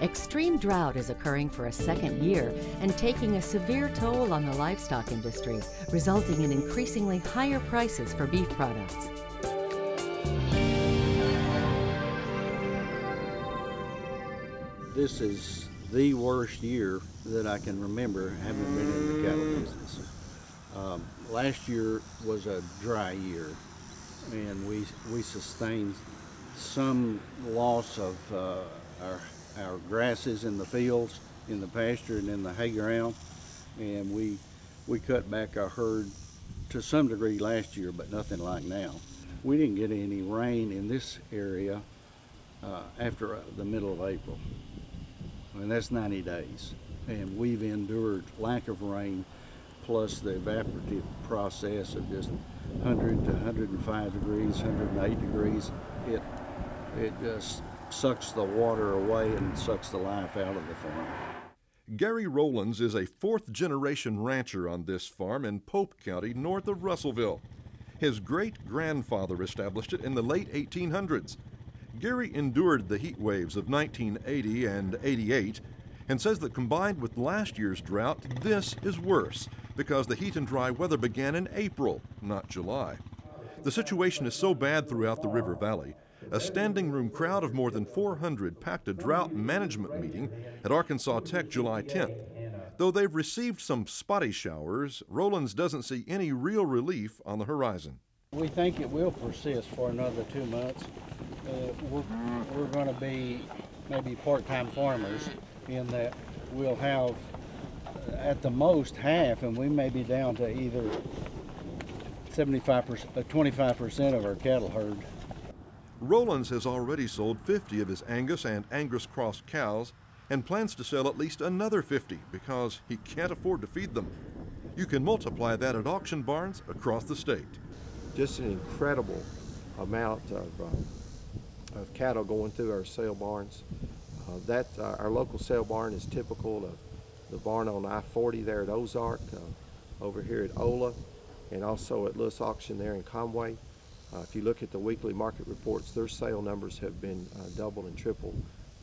Extreme drought is occurring for a second year and taking a severe toll on the livestock industry, resulting in increasingly higher prices for beef products. This is the worst year that I can remember having been in the cattle business. Last year was a dry year, and we sustained some loss of our grasses in the fields, in the pasture, and in the hay ground, and we cut back our herd to some degree last year, but nothing like now. We didn't get any rain in this area after the middle of April, and that's 90 days. And we've endured lack of rain plus the evaporative process of just 100 to 105 degrees, 108 degrees. It just sucks the water away and sucks the life out of the farm. Gary Rowlands is a fourth-generation rancher on this farm in Pope County, north of Russellville. His great-grandfather established it in the late 1800s. Gary endured the heat waves of 1980 and 88 and says that combined with last year's drought, this is worse because the heat and dry weather began in April, not July. The situation is so bad throughout the River Valley, a standing room crowd of more than 400 packed a drought management meeting at Arkansas Tech July 10th. Though they've received some spotty showers, Rowlands doesn't see any real relief on the horizon. We think it will persist for another 2 months. We're going to be maybe part-time farmers in that we'll have at the most half, and we may be down to either 25% of our cattle herd. Rowlands has already sold 50 of his Angus and Angus Cross cows and plans to sell at least another 50 because he can't afford to feed them. You can multiply that at auction barns across the state. Just an incredible amount of cattle going through our sale barns. Our local sale barn is typical of the barn on I-40 there at Ozark, over here at Ola, and also at Lewis Auction there in Conway. If you look at the weekly market reports, their sale numbers have been double and triple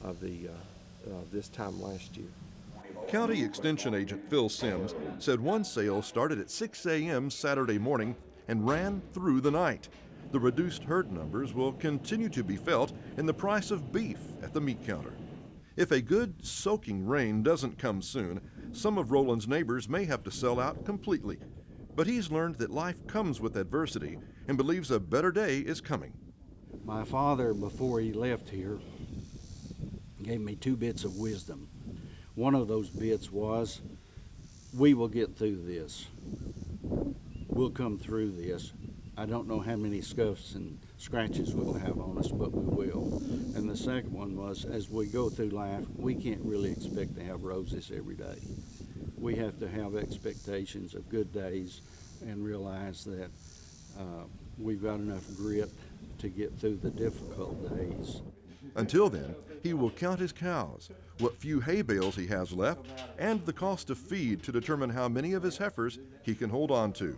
of this time last year. County Extension Agent Phil Sims said one sale started at 6 a.m. Saturday morning and ran through the night. The reduced herd numbers will continue to be felt in the price of beef at the meat counter. If a good soaking rain doesn't come soon, some of Rowland's neighbors may have to sell out completely. But he's learned that life comes with adversity and believes a better day is coming. My father, before he left here, gave me 2 bits of wisdom. One of those bits was, we will get through this. We'll come through this. I don't know how many scuffs and scratches we'll have on us, but we will. And the second one was, as we go through life, we can't really expect to have roses every day. We have to have expectations of good days and realize that we've got enough grit to get through the difficult days. Until then, he will count his cows, what few hay bales he has left, and the cost of feed to determine how many of his heifers he can hold on to.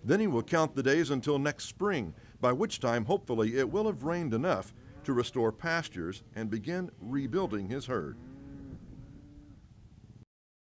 Then he will count the days until next spring, by which time hopefully it will have rained enough to restore pastures and begin rebuilding his herd.